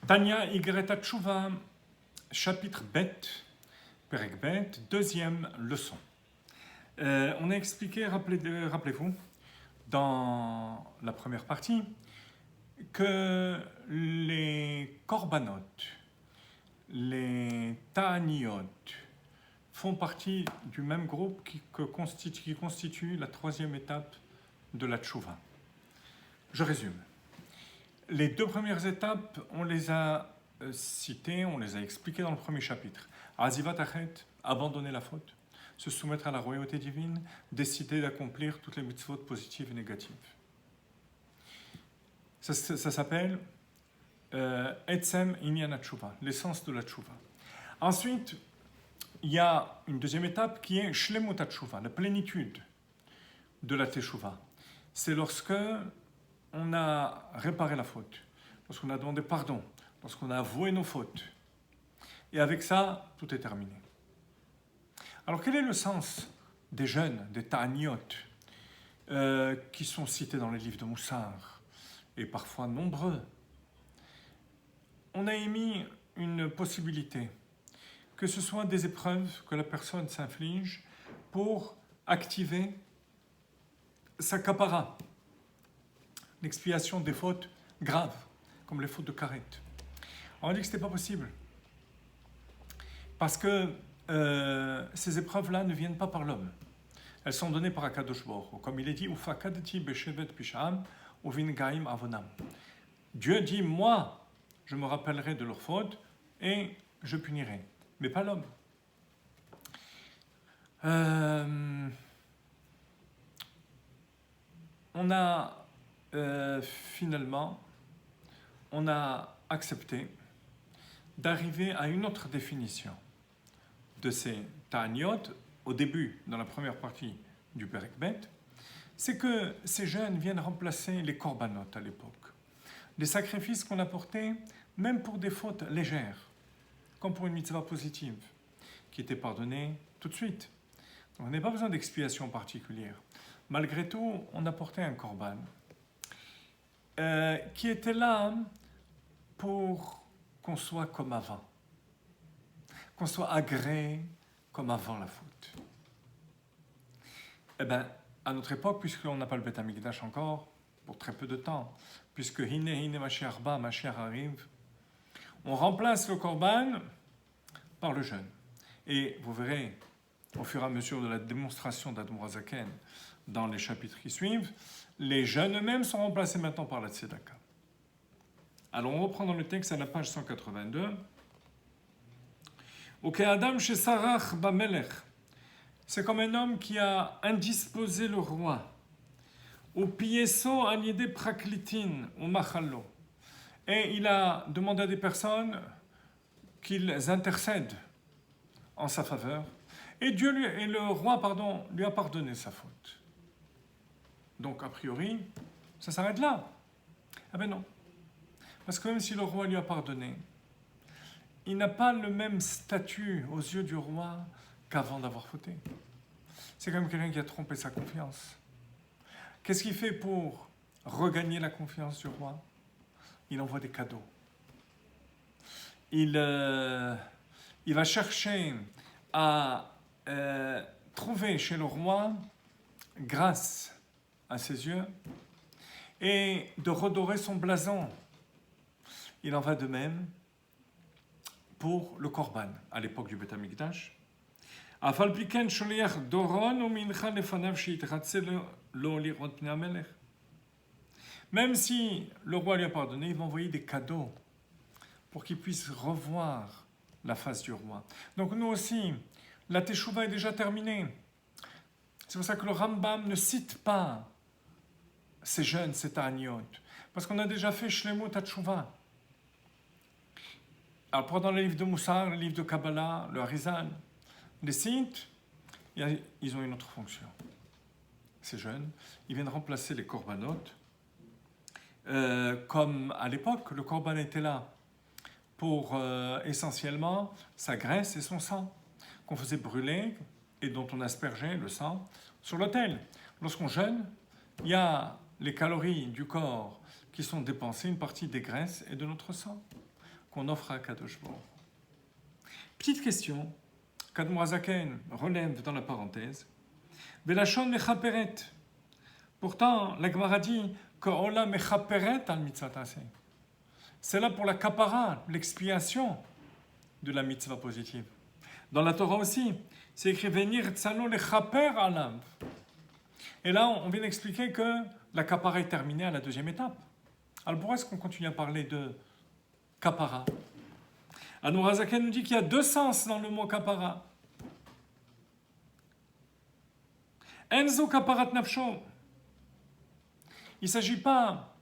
Tanya Igreta Tshuva, chapitre Bet, Perek Bet, deuxième leçon. On a expliqué, rappelez-vous, dans la première partie, que les korbanot, les ta'aniot, font partie du même groupe qui constitue la troisième étape de la tshuva. Je résume. Les deux premières étapes, on les a citées, on les a expliquées dans le premier chapitre. Azivat achet, abandonner la faute, se soumettre à la royauté divine, décider d'accomplir toutes les mitzvot positives et négatives. Ça s'appelle Etzem Inyan Tshuva, l'essence de la Tshuva. Ensuite, il y a une deuxième étape qui est Shlemut Tshuva, la plénitude de la Teshuva. C'est lorsque on a réparé la faute, lorsqu'on a demandé pardon, lorsqu'on a avoué nos fautes. Et avec ça, tout est terminé. Alors quel est le sens des jeûnes, des ta'aniot, qui sont cités dans les livres de Moussar, et parfois nombreux? On a émis une possibilité, que ce soit des épreuves que la personne s'inflige pour activer sa kapara, l'expiation des fautes graves, comme les fautes de karet. On a dit que ce n'était pas possible, parce que ces épreuves-là ne viennent pas par l'homme. Elles sont données par Akadosh Baruch Hu. Comme il est dit, Ufakadti beshevet pisham uvingaim avonam. Dieu dit, moi, je me rappellerai de leurs fautes et je punirai, mais pas l'homme. On a finalement, on a accepté d'arriver à une autre définition de ces ta'aniot au début, dans la première partie du Perek Bet, c'est que ces jeûnes viennent remplacer les korbanot à l'époque, les sacrifices qu'on apportait même pour des fautes légères, comme pour une mitzvah positive, qui était pardonnée tout de suite. Donc, on n'a pas besoin d'expiation particulière. Malgré tout, on apportait un korban qui était là pour qu'on soit comme avant, qu'on soit agréé comme avant la faute. Eh bien, à notre époque, puisqu'on n'a pas le Beth Amikdash encore, pour très peu de temps, puisque Hine Mashiach ba, Mashiach arrive, on remplace le korban par le jeûne. Et vous verrez, au fur et à mesure de la démonstration d'Admor HaZaken dans les chapitres qui suivent, les jeûnes eux-mêmes sont remplacés maintenant par la tzedaka. Alors on reprend dans le texte à la page 182. Ok, Adam chez Sarach Bamelech. C'est comme un homme qui a indisposé le roi. Au pieso anide praklitin, au machallo. Et il a demandé à des personnes qu'ils intercèdent en sa faveur. Et le roi, lui a pardonné sa faute. Donc, a priori, ça s'arrête là. Ah ben non. Parce que même si le roi lui a pardonné, il n'a pas le même statut aux yeux du roi qu'avant d'avoir fauté. C'est quand même quelqu'un qui a trompé sa confiance. Qu'est-ce qu'il fait pour regagner la confiance du roi? Il envoie des cadeaux. Il va chercher à trouver chez le roi grâce à ses yeux et de redorer son blason. Il en va de même pour le korban à l'époque du Beth Amikdash. Même si le roi lui a pardonné, il va envoyer des cadeaux pour qu'il puisse revoir la face du roi. Donc nous aussi, la Teshuvah est déjà terminée. C'est pour ça que le Rambam ne cite pas ces jeûnes, ces ta'aniot, parce qu'on a déjà fait Shlemut Teshuvah. Alors pendant les livres de Moussar, les livres de Kabbalah, le Harizal, les sites, ils ont une autre fonction. Ces jeûnes, ils viennent remplacer les korbanot. Comme à l'époque, le korban était là pour essentiellement sa graisse et son sang, qu'on faisait brûler et dont on aspergeait le sang sur l'autel. Lorsqu'on jeûne, il y a les calories du corps qui sont dépensées, une partie des graisses et de notre sang. qu'on offre à Kadosh Baruch. Petite question, qu'Admor HaZaken relève dans la parenthèse. Velachon mechaperet. Pourtant, la Gemara dit que Ola mechaperet al mitzvah taseh. C'est là pour la kapara, l'expiation de la mitzvah positive. Dans la Torah aussi, c'est écrit venir tzalo lechaper alav. Et là, on vient d'expliquer que la kapara est terminée à la deuxième étape. Alors pourquoi est-ce qu'on continue à parler de kapara? Admor HaZaken nous dit qu'il y a deux sens dans le mot kapara. Enzo kaparat nafsho. Il ne s'agit pas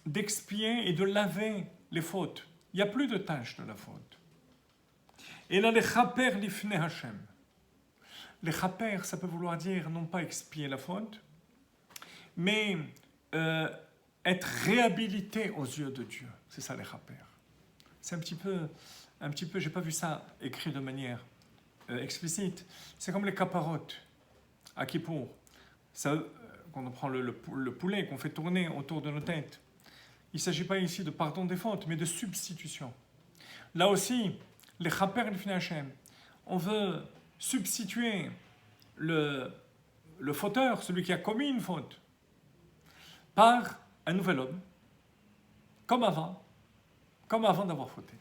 d'expier et de laver les fautes. Il n'y a plus de tâches de la faute. Et là, les chaper lifne Hashem. Les chaper, ça peut vouloir dire non pas expier la faute, mais être réhabilité aux yeux de Dieu. C'est ça les chaper. C'est un petit peu, j'ai pas vu ça écrit de manière explicite. C'est comme les kaparotes à Kippour. Ça, quand on prend le poulet qu'on fait tourner autour de nos têtes. Il ne s'agit pas ici de pardon des fautes, mais de substitution. Là aussi, les chaper lifnei Hashem, on veut substituer le fauteur, celui qui a commis une faute, par un nouvel homme, comme avant d'avoir fauté.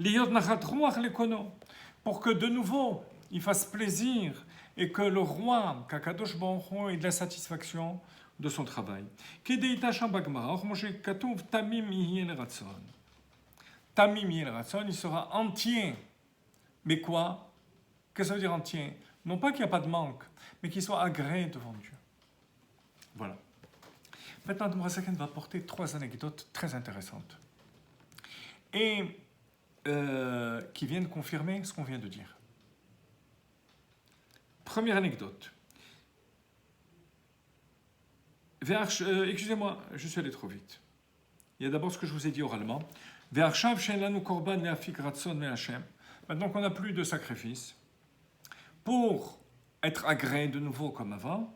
Liyot nachat ruach lekono, pour que de nouveau il fasse plaisir et que le roi, qu'Akadosh Baruch Hu, ait de la satisfaction de son travail. Kedeita sham bagmara, or Moshe katuv tamim yihye l'ratzon. Tamim yihye l'ratzon, il sera entier. Mais quoi? Qu'est-ce que ça veut dire entier? Non pas qu'il n'y a pas de manque, mais qu'il soit agréé devant Dieu. Voilà. Maintenant, Admor HaZaken va apporter 3 anecdotes très intéressantes. Et qui viennent confirmer ce qu'on vient de dire. Première anecdote. Excusez-moi, je suis allé trop vite. Il y a d'abord ce que je vous ai dit oralement. Maintenant qu'on n'a plus de sacrifice, pour être agréé de nouveau comme avant,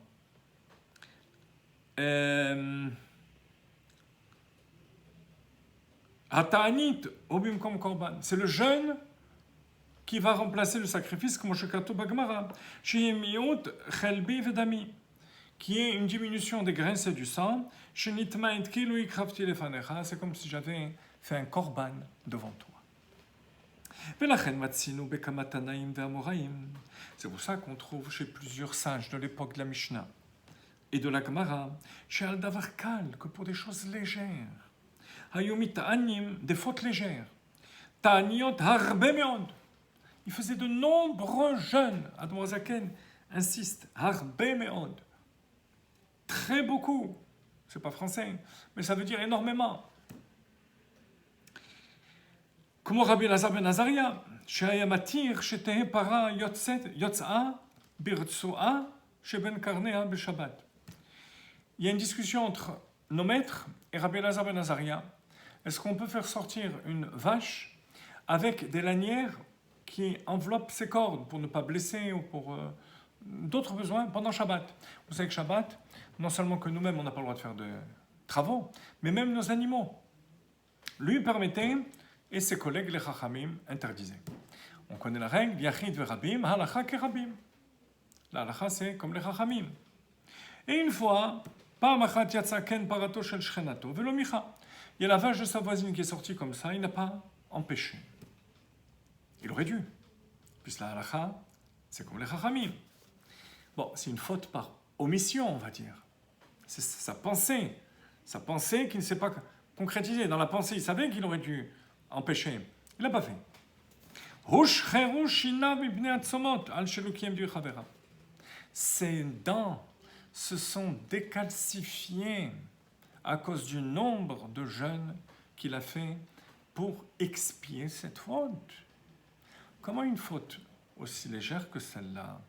c'est le jeûne qui va remplacer le sacrifice comme Shekato Bagmara, qui est une diminution des graisses et du sang. C'est comme si j'avais fait un korban devant toi. C'est pour ça qu'on trouve chez plusieurs sages de l'époque de la Mishnah et de la Gemara, chez Al-Davar-Kal, que pour des choses légères, des fautes légères, il faisait de nombreux jeûnes. Admor HaZaken insiste, harbe meod, très beaucoup. C'est pas français, mais ça veut dire énormément. Comme Rabbi Elazar ben Azaria, shehaya matir shetehe para yotza birtsoa sheben karnea b'Shabbat. Il y a une discussion entre nos maîtres et Rabbi Elazar ben Azaria. Est-ce qu'on peut faire sortir une vache avec des lanières qui enveloppent ses cornes pour ne pas blesser ou pour d'autres besoins pendant Shabbat? Vous savez que Shabbat, non seulement que nous-mêmes on n'a pas le droit de faire de travaux, mais même nos animaux. Lui permettait et ses collègues les Chachamim interdisaient. On connaît la règle, Yachid verabim, halacha kerabim. La halacha c'est comme les Chachamim. Et une fois, il y a la vache de sa voisine qui est sortie comme ça, il n'a pas empêché. Il aurait dû, puisque la halakha, c'est comme les chachamim. Bon, c'est une faute par omission, on va dire. C'est sa pensée qui ne s'est pas concrétisée. Dans la pensée, il savait qu'il aurait dû empêcher. Il ne l'a pas fait. Ses dents se sont décalcifiées à cause du nombre de jeûnes qu'il a fait pour expier cette faute. Comment une faute aussi légère que celle-là,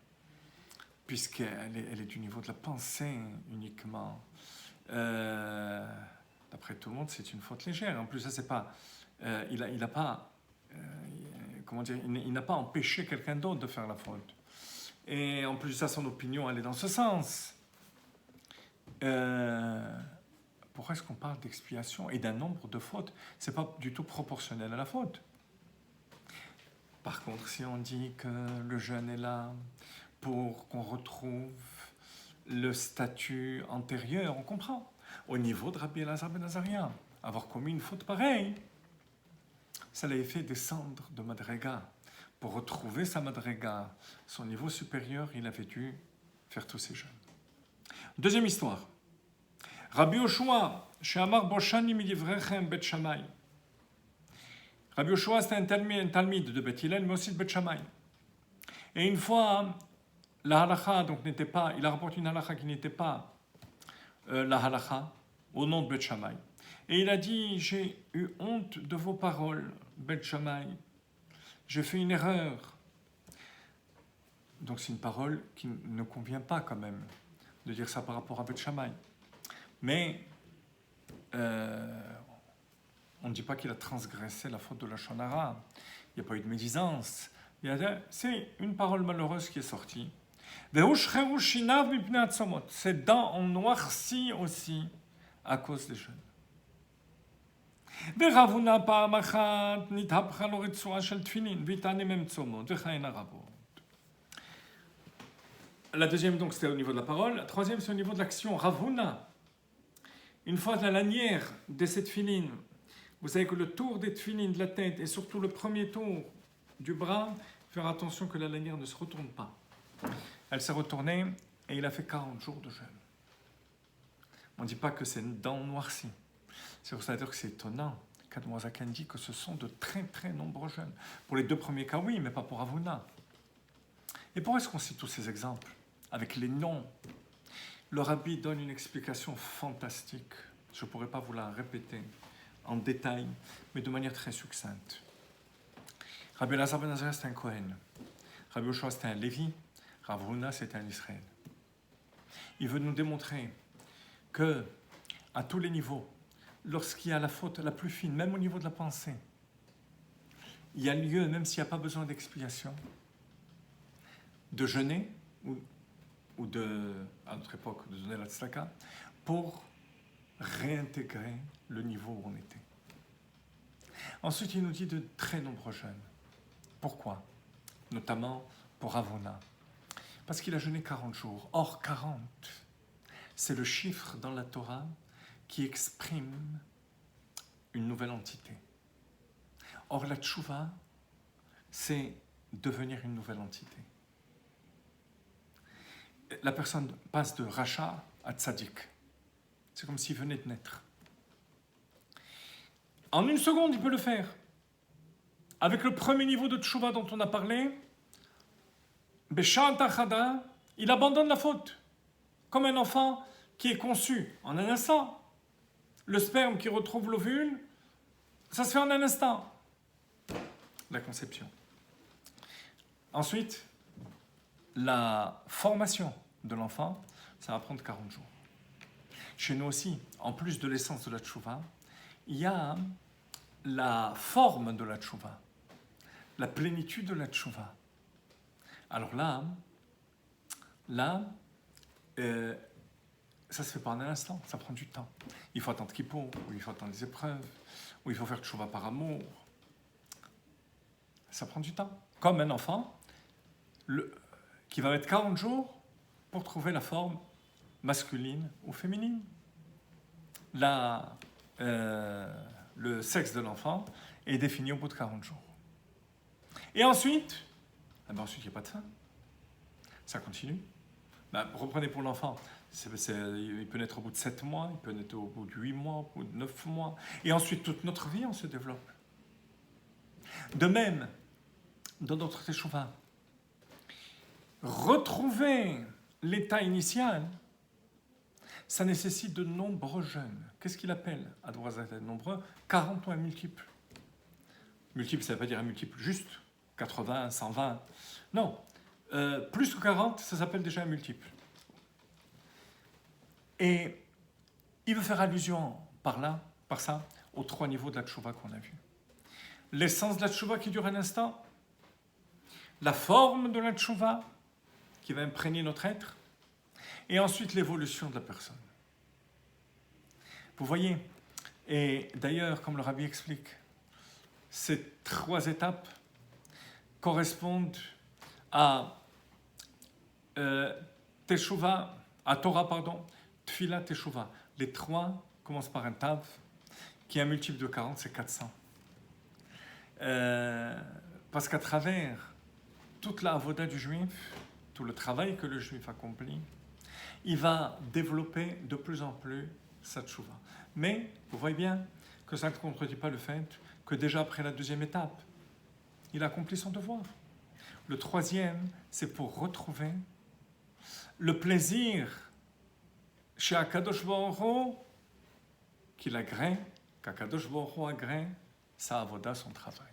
puisqu'elle est du niveau de la pensée uniquement, d'après tout le monde, c'est une faute légère. En plus, ça c'est pas, il n'a pas, comment dire, il n'a pas empêché quelqu'un d'autre de faire la faute. Et en plus de ça, son opinion, elle est dans ce sens. pourquoi est-ce qu'on parle d'expiation et d'un nombre de fautes? Ce n'est pas du tout proportionnel à la faute. Par contre, si on dit que le jeûne est là pour qu'on retrouve le statut antérieur, on comprend. Au niveau de Rabbi Elazar ben Azariah, avoir commis une faute pareille, ça l'avait fait descendre de Madrega. Pour retrouver sa Madrega, son niveau supérieur, il avait dû faire tous ces jeûnes. Deuxième histoire. Rabbi Yoshua, chez Amar Boshani midivrechem Bet Shammai. Rabbi Yoshua, c'était un talmide de Bet Hillel, mais aussi de Bet Shammai. Et une fois, la halakha donc n'était pas, il a rapporté une halakha qui n'était pas la halakha au nom de Bet Shammai. Et il a dit, j'ai eu honte de vos paroles, Bet Shammai. J'ai fait une erreur. Donc c'est une parole qui ne convient pas quand même de dire ça par rapport à Bet Shammai. Mais on ne dit pas qu'il a transgressé la faute de la Lachon Hara. Il n'y a pas eu de médisance. C'est une parole malheureuse qui est sortie. Ses dents ont noirci aussi à cause des jeûnes. La deuxième, donc, c'était au niveau de la parole. La troisième, c'est au niveau de l'action. Ravuna. Une fois la lanière de cette filine, vous savez que le tour des tefilines de la tête et surtout le premier tour du bras, faire attention que la lanière ne se retourne pas. Elle s'est retournée et il a fait 40 jours de jeûne. On ne dit pas que c'est une dent noircie. C'est pour ça dire que c'est étonnant qu'Admoazakan dit que ce sont de très très nombreux jeûnes. Pour les deux premiers cas, oui, mais pas pour Avouna. Et pourquoi est-ce qu'on cite tous ces exemples avec les noms? Le rabbi donne une explication fantastique. Je ne pourrais pas vous la répéter en détail, mais de manière très succincte. Rabbi Elazar ben Azariah, c'était un Kohen. Rabbi Yoshua, c'était un Lévi. Rav Huna, c'était un Israël. Il veut nous démontrer que, à tous les niveaux, lorsqu'il y a la faute la plus fine, même au niveau de la pensée, il y a lieu, même s'il n'y a pas besoin d'expiation, de jeûner ou de, à notre époque, de donner la tzedaka, pour réintégrer le niveau où on était. Ensuite, il nous dit de très nombreux jeûnes. Pourquoi? Notamment pour Ravona. Parce qu'il a jeûné 40 jours. Or, 40, c'est le chiffre dans la Torah qui exprime une nouvelle entité. Or, la tchouva, c'est devenir une nouvelle entité. La personne passe de rachat à tzaddik. C'est comme s'il venait de naître. En une seconde, il peut le faire. Avec le premier niveau de tchouva dont on a parlé, Besha'at Achada, il abandonne la faute. Comme un enfant qui est conçu en un instant. Le sperme qui retrouve l'ovule, ça se fait en un instant. La conception. Ensuite, la formation de l'enfant, ça va prendre 40 jours. Chez nous aussi, en plus de l'essence de la tchouva, il y a la forme de la tchouva, la plénitude de la tchouva. Alors là, ça se fait pas en un instant, ça prend du temps. Il faut attendre Kippour, ou il faut attendre les épreuves, ou il faut faire tchouva par amour. Ça prend du temps. Comme un enfant qui va mettre 40 jours pour trouver la forme masculine ou féminine. Le sexe de l'enfant est défini au bout de 40 jours. Et ensuite, ensuite il n'y a pas de fin. Ça continue. Reprenez pour l'enfant. Il peut naître au bout de 7 mois, il peut naître au bout de 8 mois, au bout de 9 mois. Et ensuite, toute notre vie, on se développe. De même, dans notre teshuva, retrouver l'état initial, ça nécessite de nombreux jeûnes. Qu'est-ce qu'il appelle à droite à nombreux? 40 ou un multiple. Multiple, ça ne veut pas dire un multiple juste, 80, 120. Non, plus que 40, ça s'appelle déjà un multiple. Et il veut faire allusion par ça, aux 3 niveaux de la tchouva qu'on a vu. L'essence de la tchouva qui dure un instant, la forme de la tchouva qui va imprégner notre être, et ensuite l'évolution de la personne. Vous voyez, et d'ailleurs, comme le Rabbi explique, ces 3 étapes correspondent à Teshuvah, à Torah, pardon, Tfila, Teshuvah. Les 3 commencent par un Tav, qui est un multiple de 40, c'est 400. Parce qu'à travers toute la avoda du juif, tout le travail que le juif accomplit, il va développer de plus en plus sa tchouva. Mais vous voyez bien que ça ne contredit pas le fait que déjà après la 2e étape, il a accompli son devoir. Le 3e, c'est pour retrouver le plaisir chez Akadosh Baruch Hu qu'il agrée, qu'Akadosh Baruch Hu agrée sa avoda, son travail.